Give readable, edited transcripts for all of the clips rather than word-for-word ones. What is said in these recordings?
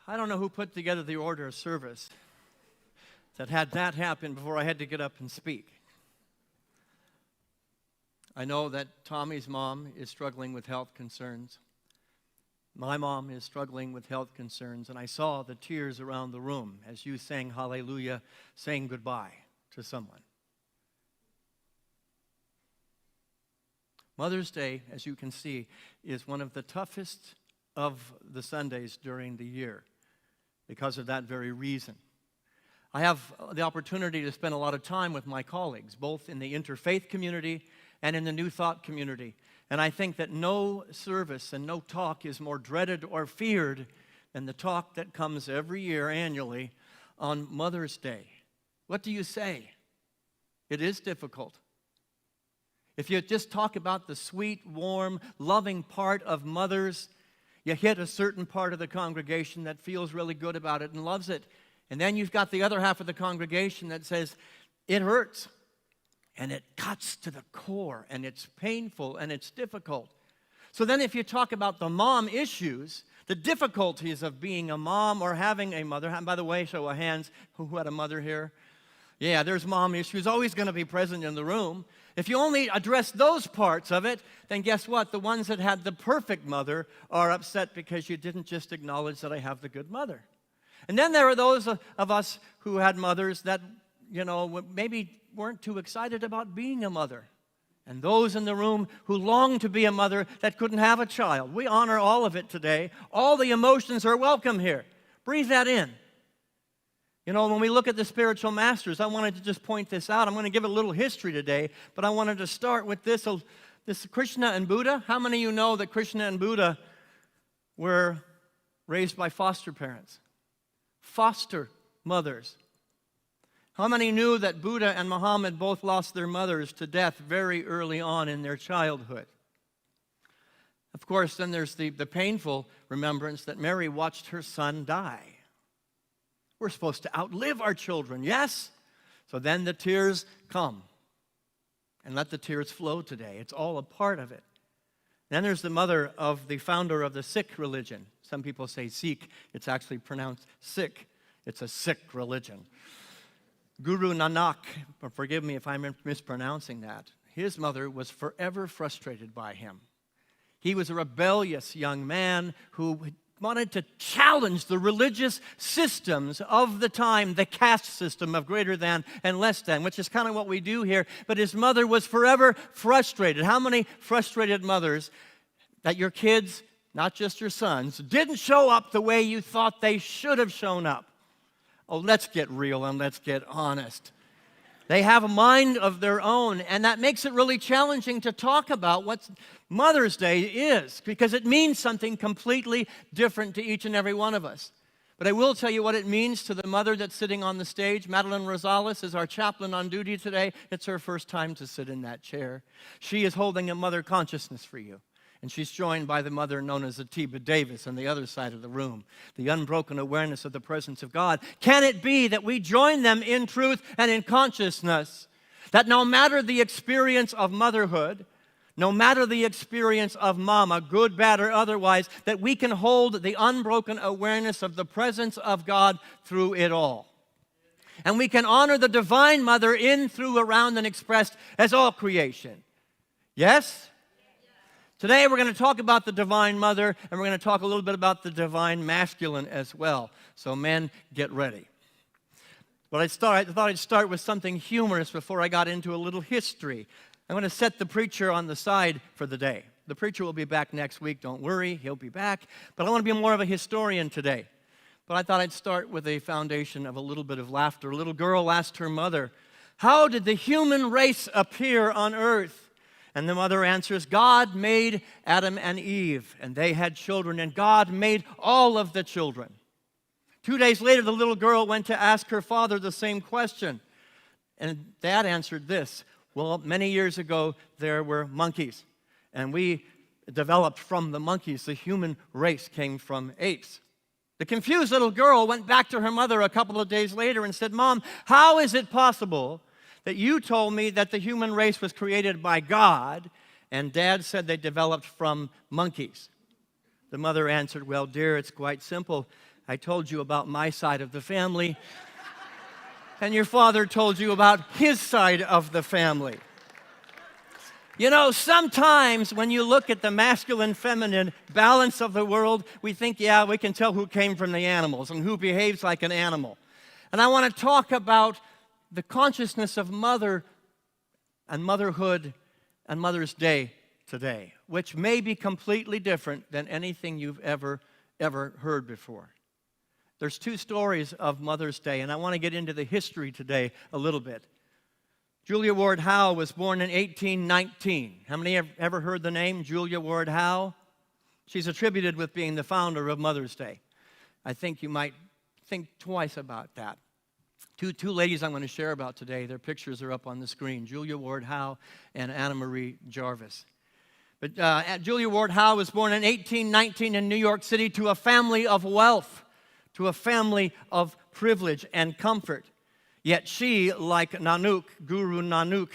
I don't know who put together the order of service that had that happen before I had to get up and speak. I know that Tommy's mom is struggling with health concerns. My mom is struggling with health concerns, and I saw the tears around the room as you sang hallelujah, saying goodbye to someone. Mother's Day, as you can see, is one of the toughest of the Sundays during the year because of that very reason. I have the opportunity to spend a lot of time with my colleagues, both in the interfaith community and in the New Thought community. And I think that no service and no talk is more dreaded or feared than the talk that comes every year annually on Mother's Day. What do you say? It is difficult. If you just talk about the sweet, warm, loving part of mothers, you hit a certain part of the congregation that feels really good about it and loves it. And then you've got the other half of the congregation that says, it hurts. And it cuts to the core, and it's painful, and it's difficult. So then if you talk about the mom issues, the difficulties of being a mom or having a mother, and by the way, show of hands, who had a mother here? Yeah, there's mom issues always going to be present in the room. If you only address those parts of it, then guess what? The ones that had the perfect mother are upset because you didn't just acknowledge that I have the good mother. And then there are those of us who had mothers that, maybe weren't too excited about being a mother. And those in the room who longed to be a mother that couldn't have a child. We honor all of it today. All the emotions are welcome here. Breathe that in. When we look at the spiritual masters, I wanted to just point this out. I'm going to give a little history today, but I wanted to start with this Krishna and Buddha. How many of you know that Krishna and Buddha were raised by foster parents? Foster mothers. How many knew that Buddha and Muhammad both lost their mothers to death very early on in their childhood? Of course, then there's the painful remembrance that Mary watched her son die. We're supposed to outlive our children, yes? So then the tears come. And let the tears flow today. It's all a part of it. Then there's the mother of the founder of the Sikh religion. Some people say Sikh. It's actually pronounced Sikh. It's a Sikh religion. Guru Nanak, forgive me if I'm mispronouncing that, his mother was forever frustrated by him. He was a rebellious young man who wanted to challenge the religious systems of the time, the caste system of greater than and less than, which is kind of what we do here. But his mother was forever frustrated. How many frustrated mothers that your kids, not just your sons, didn't show up the way you thought they should have shown up? Oh, let's get real and let's get honest. They have a mind of their own, and that makes it really challenging to talk about what Mother's Day is, because it means something completely different to each and every one of us. But I will tell you what it means to the mother that's sitting on the stage. Madeline Rosales is our chaplain on duty today. It's her first time to sit in that chair. She is holding a mother consciousness for you. And she's joined by the mother known as Atiba Davis on the other side of the room, the unbroken awareness of the presence of God. Can it be that we join them in truth and in consciousness, that no matter the experience of motherhood, no matter the experience of mama, good, bad, or otherwise, that we can hold the unbroken awareness of the presence of God through it all? And we can honor the divine mother in, through, around, and expressed as all creation. Yes? Today we're going to talk about the Divine Mother, and we're going to talk a little bit about the Divine Masculine as well. So men, get ready. But I thought I'd start with something humorous before I got into a little history. I'm going to set the preacher on the side for the day. The preacher will be back next week, don't worry, he'll be back. But I want to be more of a historian today. But I thought I'd start with a foundation of a little bit of laughter. A little girl asked her mother, "How did the human race appear on earth?" And the mother answers, "God made Adam and Eve, and they had children, and God made all of the children." 2 days later, the little girl went to ask her father the same question. And Dad answered this: "Well, many years ago, there were monkeys, and we developed from the monkeys. The human race came from apes." The confused little girl went back to her mother a couple of days later and said, "Mom, how is it possible that you told me that the human race was created by God, and Dad said they developed from monkeys?" The mother answered, "Well, dear, it's quite simple. I told you about my side of the family, and your father told you about his side of the family." You know, sometimes when you look at the masculine-feminine balance of the world, we think, yeah, we can tell who came from the animals and who behaves like an animal. And I want to talk about the consciousness of mother and motherhood and Mother's Day today, which may be completely different than anything you've ever heard before. There's two stories of Mother's Day, and I want to get into the history today a little bit. Julia Ward Howe was born in 1819. How many have ever heard the name Julia Ward Howe? She's attributed with being the founder of Mother's Day. I think you might think twice about that. Two ladies I'm going to share about today, their pictures are up on the screen, Julia Ward Howe and Anna Marie Jarvis. But Julia Ward Howe was born in 1819 in New York City to a family of wealth, to a family of privilege and comfort. Yet she, like Nanak, Guru Nanak,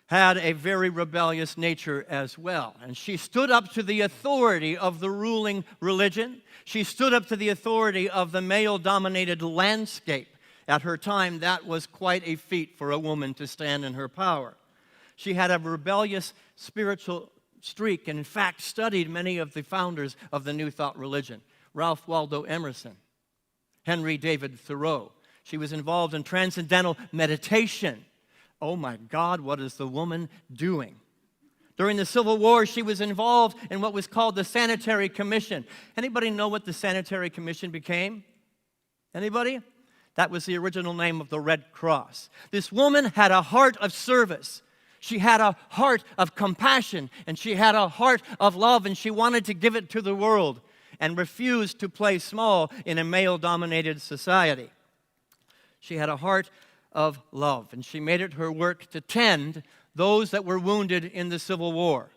had a very rebellious nature as well. And she stood up to the authority of the ruling religion. She stood up to the authority of the male-dominated landscape. At her time, that was quite a feat for a woman to stand in her power. She had a rebellious spiritual streak, and in fact studied many of the founders of the New Thought religion. Ralph Waldo Emerson, Henry David Thoreau. She was involved in transcendental meditation. Oh my God, what is the woman doing? During the Civil War, she was involved in what was called the Sanitary Commission. Anybody know what the Sanitary Commission became? Anybody? That was the original name of the Red Cross. This woman had a heart of service. She had a heart of compassion, and she had a heart of love, and she wanted to give it to the world and refused to play small in a male-dominated society. She had a heart of love, and she made it her work to tend those that were wounded in the Civil War,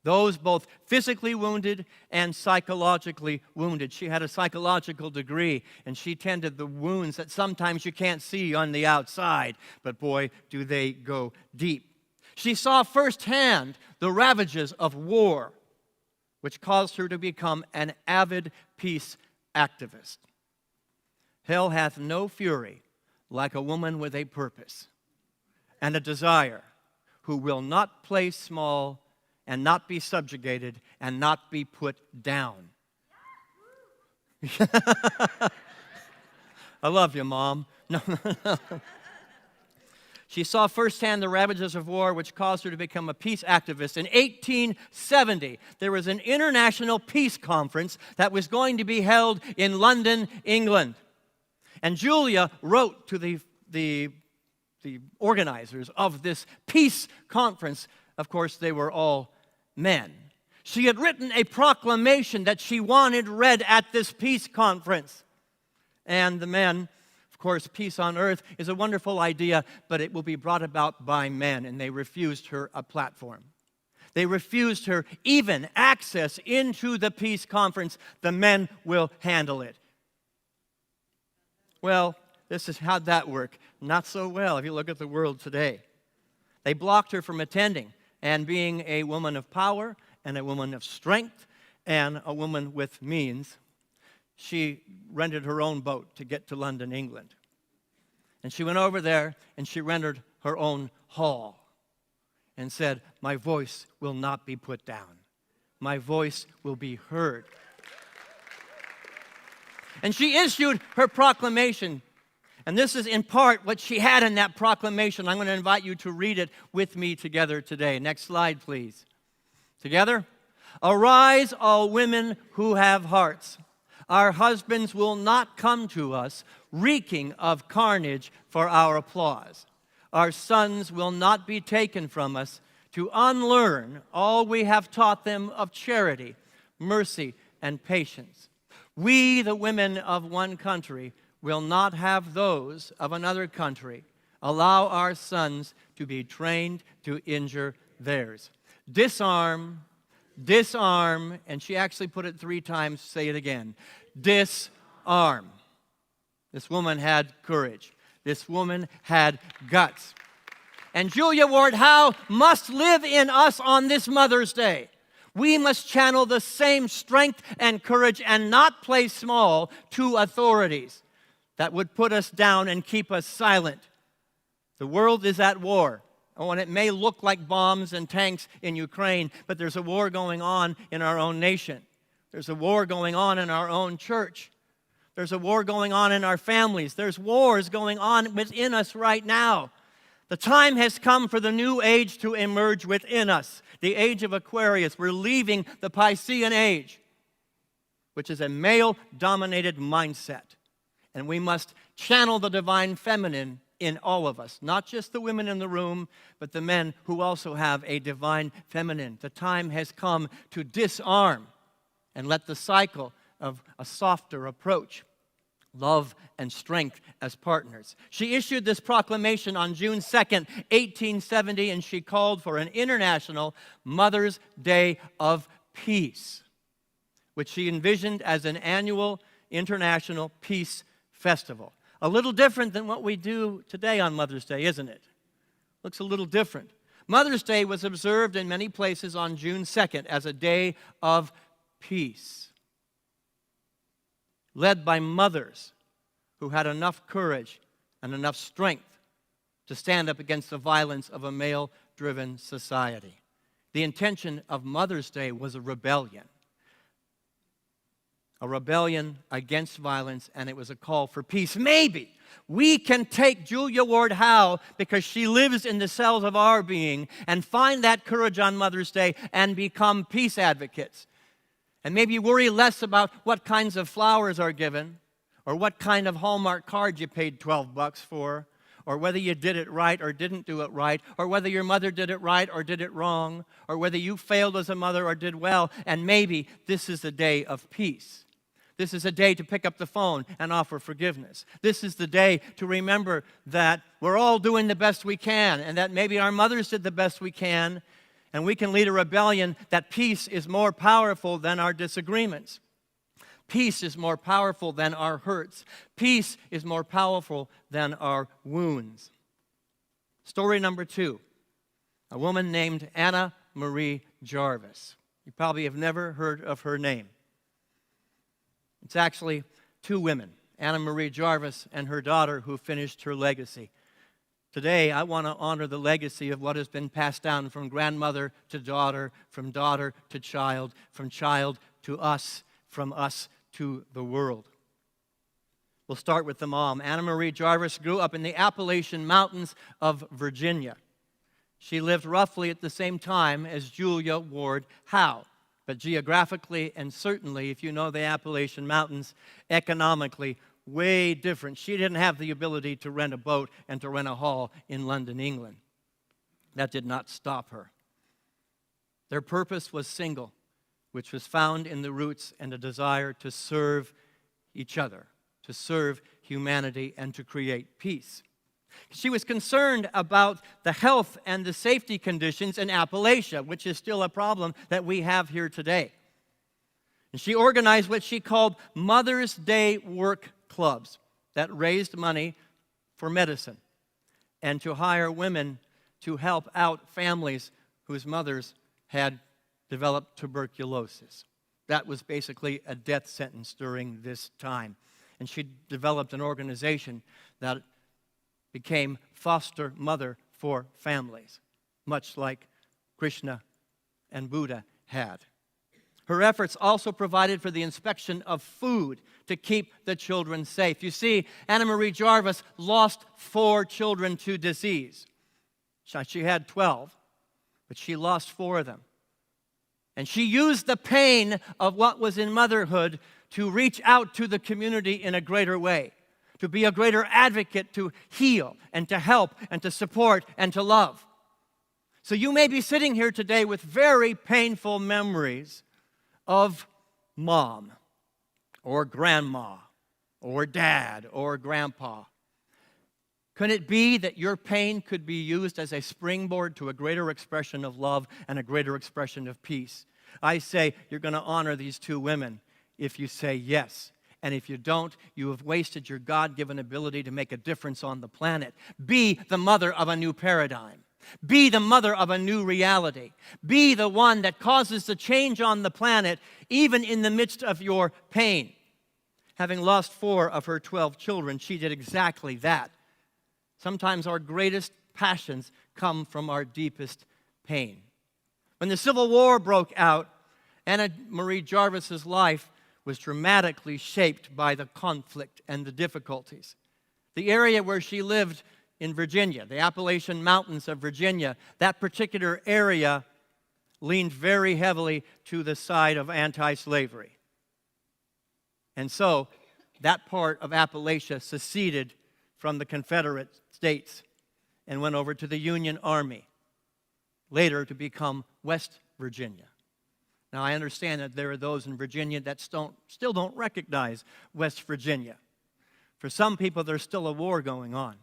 those both physically wounded and psychologically wounded. She had a psychological degree, and she tended the wounds that sometimes you can't see on the outside, but boy, do they go deep. She saw firsthand the ravages of war, which caused her to become an avid peace activist. Hell hath no fury like a woman with a purpose and a desire, who will not play small and not be subjugated and not be put down. I love you, Mom. No. She saw firsthand the ravages of war, which caused her to become a peace activist. In 1870, there was an international peace conference that was going to be held in London, England. And Julia wrote to the organizers of this peace conference. Of course, they were all men. She had written a proclamation that she wanted read at this peace conference. And the men, of course, peace on earth is a wonderful idea, but it will be brought about by men, and they refused her a platform. They refused her even access into the peace conference. The men will handle it. Well, this is how'd that work? Not so well if you look at the world today. They blocked her from attending and being a woman of power and a woman of strength and a woman with means. She rented her own boat to get to London, England. And she went over there and she rented her own hall and said, "My voice will not be put down. My voice will be heard." And she issued her proclamation. And this is in part what she had in that proclamation. I'm going to invite you to read it with me together today. Next slide, please. Together. "Arise, all women who have hearts. Our husbands will not come to us reeking of carnage for our applause. Our sons will not be taken from us to unlearn all we have taught them of charity, mercy, and patience. We, the women of one country, will not have those of another country allow our sons to be trained to injure theirs. Disarm, disarm," and she actually put it 3 times, say it again, disarm. This woman had courage. This woman had guts. And Julia Ward Howe must live in us on this Mother's Day. We must channel the same strength and courage and not play small to authorities that would put us down and keep us silent. The world is at war. Oh, and it may look like bombs and tanks in Ukraine, but there's a war going on in our own nation. There's a war going on in our own church. There's a war going on in our families. There's wars going on within us right now. The time has come for the new age to emerge within us, the age of Aquarius. We're leaving the Piscean age, which is a male-dominated mindset. And we must channel the divine feminine in all of us, not just the women in the room, but the men who also have a divine feminine. The time has come to disarm and let the cycle of a softer approach, love and strength as partners. She issued this proclamation on June 2nd, 1870, and she called for an International Mother's Day of Peace, which she envisioned as an annual international peace festival. A little different than what we do today on Mother's Day, isn't it? Looks a little different. Mother's Day was observed in many places on June 2nd as a day of peace, led by mothers who had enough courage and enough strength to stand up against the violence of a male-driven society. The intention of Mother's Day was a rebellion against violence, and it was a call for peace. Maybe we can take Julia Ward Howe, because she lives in the cells of our being, and find that courage on Mother's Day and become peace advocates. And maybe worry less about what kinds of flowers are given, or what kind of Hallmark card you paid $12 for, or whether you did it right or didn't do it right, or whether your mother did it right or did it wrong, or whether you failed as a mother or did well. And maybe this is a day of peace. This is a day to pick up the phone and offer forgiveness. This is the day to remember that we're all doing the best we can, and that maybe our mothers did the best we can, and we can lead a rebellion that peace is more powerful than our disagreements. Peace is more powerful than our hurts. Peace is more powerful than our wounds. Story number 2, a woman named Anna Marie Jarvis. You probably have never heard of her name. It's actually 2 women, Anna Marie Jarvis and her daughter, who finished her legacy. Today, I want to honor the legacy of what has been passed down from grandmother to daughter, from daughter to child, from child to us, from us to the world. We'll start with the mom. Anna Marie Jarvis grew up in the Appalachian Mountains of Virginia. She lived roughly at the same time as Julia Ward Howe. But geographically, and certainly, if you know the Appalachian Mountains, economically, way different. She didn't have the ability to rent a boat and to rent a hall in London, England. That did not stop her. Their purpose was single, which was found in the roots and a desire to serve each other, to serve humanity, and to create peace. She was concerned about the health and the safety conditions in Appalachia, which is still a problem that we have here today. And she organized what she called Mother's Day work clubs that raised money for medicine and to hire women to help out families whose mothers had developed tuberculosis. That was basically a death sentence during this time. And she developed an organization that became foster mother for families, much like Krishna and Buddha had. Her efforts also provided for the inspection of food to keep the children safe. You see, Anna Marie Jarvis lost 4 children to disease. She had 12, but she lost 4 of them. And she used the pain of what was in motherhood to reach out to the community in a greater way, to be a greater advocate, to heal and to help and to support and to love. So you may be sitting here today with very painful memories of mom or grandma or dad or grandpa. Could it be that your pain could be used as a springboard to a greater expression of love and a greater expression of peace? I say you're going to honor these 2 women if you say yes. And if you don't, you have wasted your God-given ability to make a difference on the planet. Be the mother of a new paradigm. Be the mother of a new reality. Be the one that causes the change on the planet, even in the midst of your pain. Having lost 4 of her 12 children, she did exactly that. Sometimes our greatest passions come from our deepest pain. When the Civil War broke out, Anna Marie Jarvis's life was dramatically shaped by the conflict and the difficulties. The area where she lived in Virginia, the Appalachian Mountains of Virginia, that particular area leaned very heavily to the side of anti-slavery. And so that part of Appalachia seceded from the Confederate States and went over to the Union Army, later to become West Virginia. Now, I understand that there are those in Virginia that still don't recognize West Virginia. For some people, there's still a war going on.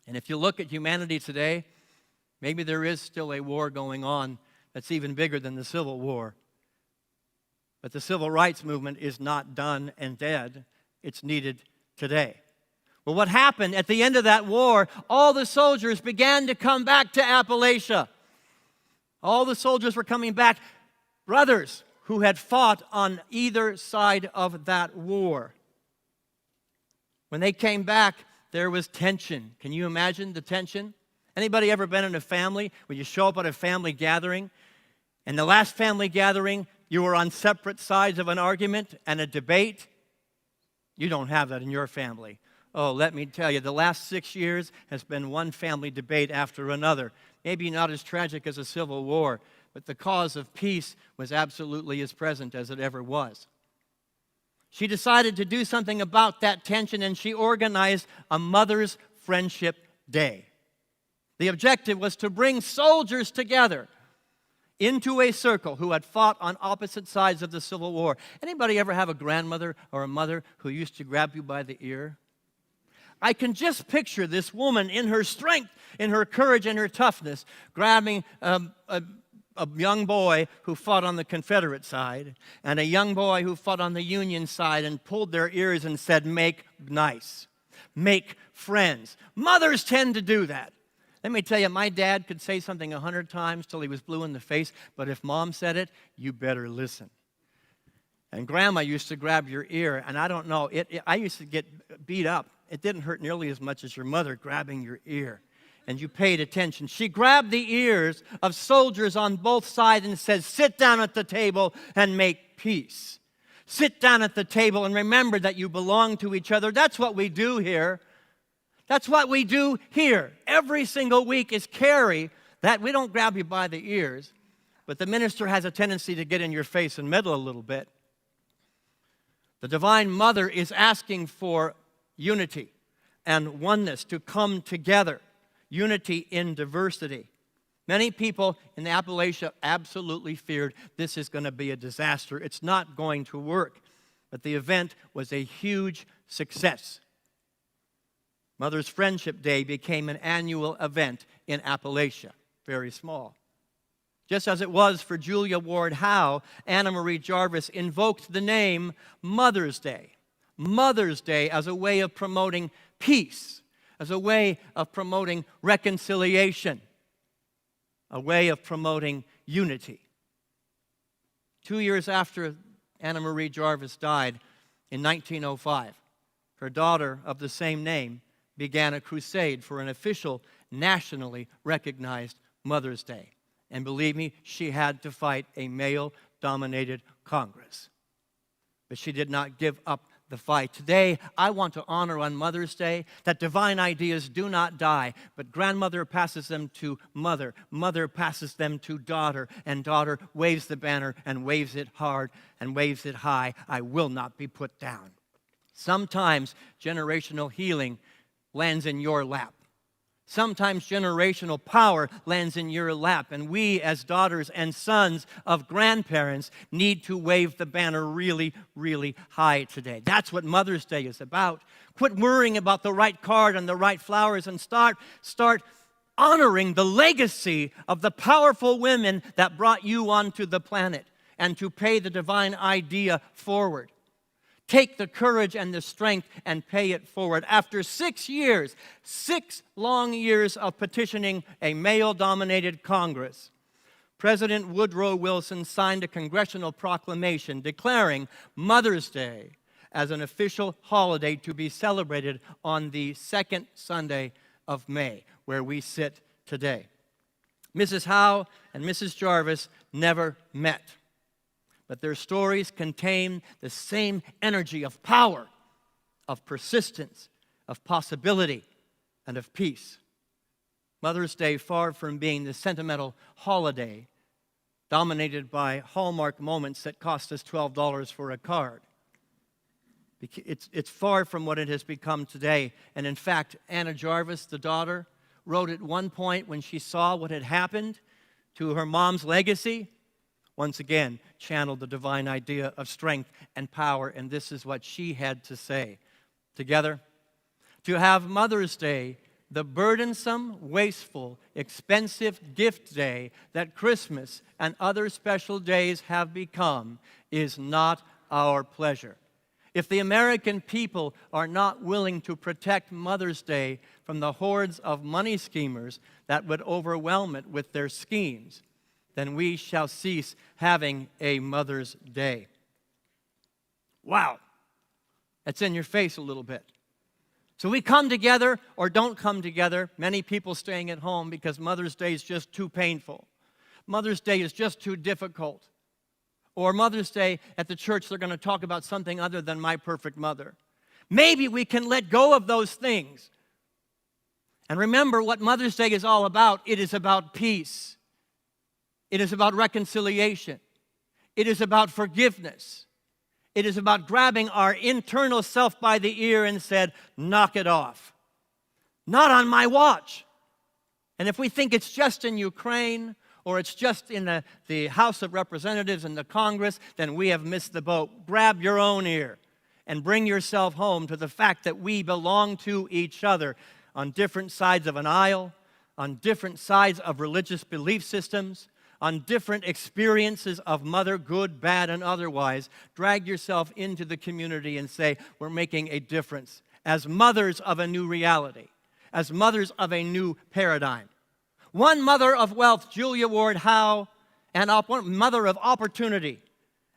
And if you look at humanity today, maybe there is still a war going on that's even bigger than the Civil War. But the civil rights movement is not done and dead. It's needed today. Well, what happened at the end of that war, all the soldiers began to come back to Appalachia. All the soldiers were coming back, brothers who had fought on either side of that war. When they came back, there was tension. Can you imagine the tension? Anybody ever been in a family where you show up at a family gathering, and the last family gathering, you were on separate sides of an argument and a debate? You don't have that in your family. Oh, let me tell you, the last 6 years has been one family debate after another. Maybe not as tragic as a civil war, but the cause of peace was absolutely as present as it ever was. She decided to do something about that tension, and she organized a Mother's Friendship Day. The objective was to bring soldiers together into a circle who had fought on opposite sides of the Civil War. Anybody ever have a grandmother or a mother who used to grab you by the ear? I can just picture this woman in her strength, in her courage and her toughness, grabbing a young boy who fought on the Confederate side and a young boy who fought on the Union side and pulled their ears and said, "Make nice, make friends." Mothers tend to do that. Let me tell you, my dad could say something 100 times till he was blue in the face, but if Mom said it, you better listen. And Grandma used to grab your ear, and I don't know, I used to get beat up. It didn't hurt nearly as much as your mother grabbing your ear. And you paid attention. She grabbed the ears of soldiers on both sides and said, "Sit down at the table and make peace. Sit down at the table and remember that you belong to each other." That's what we do here. That's what we do here. Every single week is carry that. We don't grab you by the ears, but the minister has a tendency to get in your face and meddle a little bit. The Divine Mother is asking for unity and oneness to come together. Unity in diversity. Many people in Appalachia absolutely feared this is going to be a disaster. It's not going to work. But the event was a huge success. Mother's Friendship Day became an annual event in Appalachia. Very small. Just as it was for Julia Ward Howe, Anna Marie Jarvis invoked the name Mother's Day. Mother's Day as a way of promoting peace, as a way of promoting reconciliation, a way of promoting unity. 2 years after Anna Marie Jarvis died in 1905, her daughter of the same name began a crusade for an official, nationally recognized Mother's Day. And believe me, she had to fight a male-dominated Congress. But she did not give up the fight. Today, I want to honor on Mother's Day that divine ideas do not die, but grandmother passes them to mother, mother passes them to daughter, and daughter waves the banner and waves it hard and waves it high. I will not be put down. Sometimes generational healing lands in your lap. Sometimes generational power lands in your lap, and we as daughters and sons of grandparents need to wave the banner really, really high today. That's what Mother's Day is about. Quit worrying about the right card and the right flowers and start honoring the legacy of the powerful women that brought you onto the planet and to pay the divine idea forward. Take the courage and the strength and pay it forward. After 6 years, 6 long years of petitioning a male-dominated Congress, President Woodrow Wilson signed a congressional proclamation declaring Mother's Day as an official holiday to be celebrated on the second Sunday of May, where we sit today. Mrs. Howe and Mrs. Jarvis never met, but their stories contain the same energy of power, of persistence, of possibility, and of peace. Mother's Day, far from being the sentimental holiday dominated by Hallmark moments that cost us $12 for a card, it's far from what it has become today. And in fact, Anna Jarvis, the daughter, wrote at one point when she saw what had happened to her mom's legacy, once again channeled the divine idea of strength and power, and this is what she had to say. Together, to have Mother's Day, the burdensome, wasteful, expensive gift day that Christmas and other special days have become, is not our pleasure. If the American people are not willing to protect Mother's Day from the hordes of money schemers that would overwhelm it with their schemes, then we shall cease having a Mother's Day. Wow. That's in your face a little bit. So we come together or don't come together, many people staying at home because Mother's Day is just too painful. Mother's Day is just too difficult. Or Mother's Day at the church, they're going to talk about something other than my perfect mother. Maybe we can let go of those things. And remember what Mother's Day is all about. It is about peace. It is about reconciliation. It is about forgiveness. It is about grabbing our internal self by the ear and said, knock it off. Not on my watch. And if we think it's just in Ukraine or it's just in the House of Representatives and the Congress, then we have missed the boat. Grab your own ear and bring yourself home to the fact that we belong to each other on different sides of an aisle, on different sides of religious belief systems, on different experiences of mother, good, bad, and otherwise. Drag yourself into the community and say, we're making a difference as mothers of a new reality, as mothers of a new paradigm. One mother of wealth, Julia Ward Howe, and one mother of opportunity,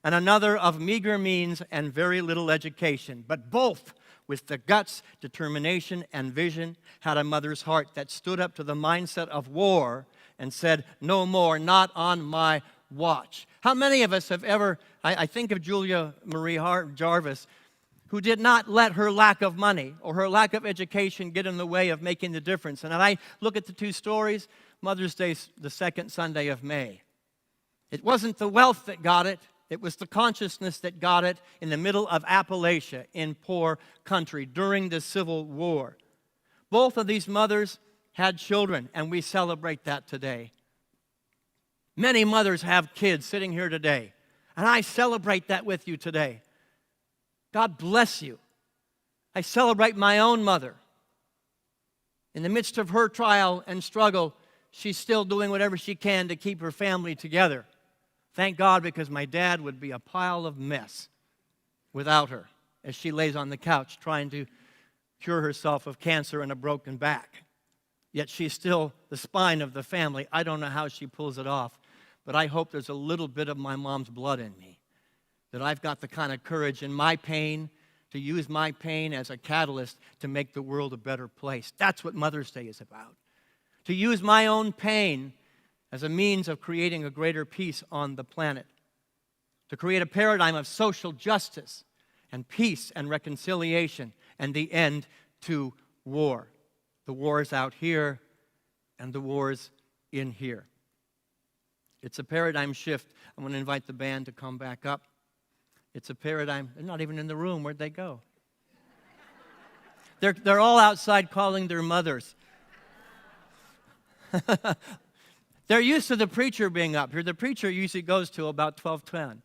and another of meager means and very little education, but both with the guts, determination, and vision, had a mother's heart that stood up to the mindset of war and said, no more, not on my watch. How many of us have ever, I think of Julia Marie Jarvis, who did not let her lack of money or her lack of education get in the way of making the difference. And I look at the two stories, Mother's Day, the second Sunday of May. It wasn't the wealth that got it. It was the consciousness that got it in the middle of Appalachia in poor country during the Civil War. Both of these mothers had children, and we celebrate that today. Many mothers have kids sitting here today, and I celebrate that with you today. God bless you. I celebrate my own mother. In the midst of her trial and struggle, she's still doing whatever she can to keep her family together. Thank God, because my dad would be a pile of mess without her as she lays on the couch trying to cure herself of cancer and a broken back. Yet she's still the spine of the family. I don't know how she pulls it off, but I hope there's a little bit of my mom's blood in me, that I've got the kind of courage in my pain to use my pain as a catalyst to make the world a better place. That's what Mother's Day is about. To use my own pain as a means of creating a greater peace on the planet. To create a paradigm of social justice and peace and reconciliation and the end to war. The war's out here and the war's in here. It's a paradigm shift. I'm going to invite the band to come back up. It's a paradigm. They're not even in the room. Where'd they go? They're all outside calling their mothers. They're used to the preacher being up here. The preacher usually goes to about 12:10.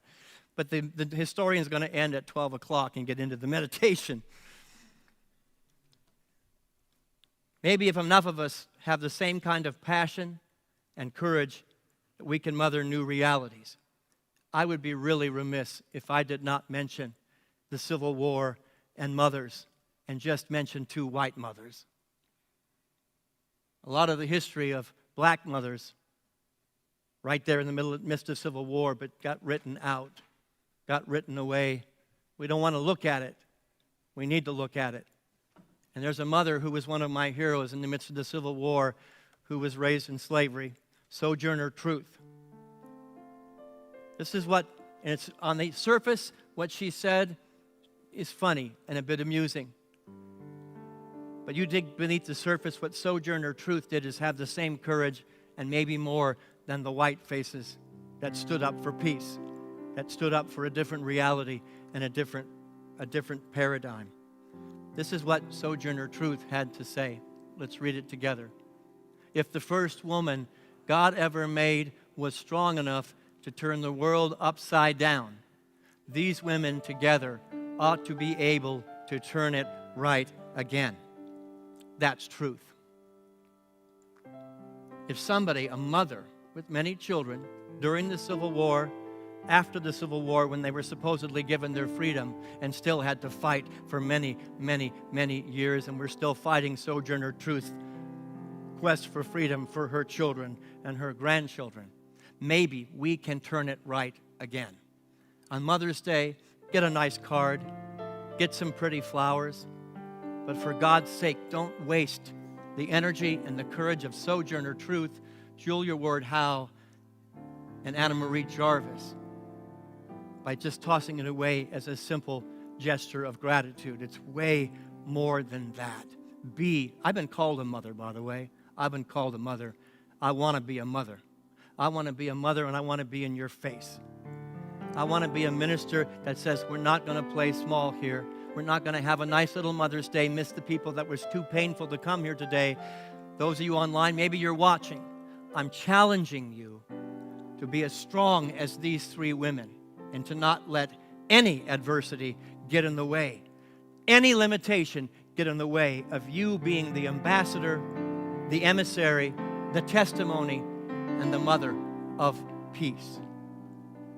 But the historian's going to end at 12 o'clock and get into the meditation. Maybe if enough of us have the same kind of passion and courage, that we can mother new realities. I would be really remiss if I did not mention the Civil War and mothers, and just mention 2 white mothers. A lot of the history of black mothers right there in the midst of Civil War, but got written out, got written away. We don't want to look at it. We need to look at it. And there's a mother who was one of my heroes in the midst of the Civil War who was raised in slavery, Sojourner Truth. This is what, and it's on the surface, what she said is funny and a bit amusing. But you dig beneath the surface, what Sojourner Truth did is have the same courage and maybe more than the white faces that stood up for peace, that stood up for a different reality and a different paradigm. This is what Sojourner Truth had to say. Let's read it together. If the first woman God ever made was strong enough to turn the world upside down, these women together ought to be able to turn it right again. That's truth. If somebody, a mother with many children, during the Civil War, after the Civil War, when they were supposedly given their freedom and still had to fight for many, many, many years, and we're still fighting Sojourner Truth's quest for freedom for her children and her grandchildren, maybe we can turn it right again. On Mother's Day, get a nice card, get some pretty flowers, but for God's sake, don't waste the energy and the courage of Sojourner Truth, Julia Ward Howe, and Anna Marie Jarvis by just tossing it away as a simple gesture of gratitude. It's way more than that. I've been called a mother, by the way. I've been called a mother. I want to be a mother. I want to be a mother, and I want to be in your face. I want to be a minister that says we're not going to play small here. We're not going to have a nice little Mother's Day, miss the people that was too painful to come here today. Those of you online, maybe you're watching. I'm challenging you to be as strong as these 3 women and to not let any adversity get in the way, any limitation get in the way of you being the ambassador, the emissary, the testimony, and the mother of peace.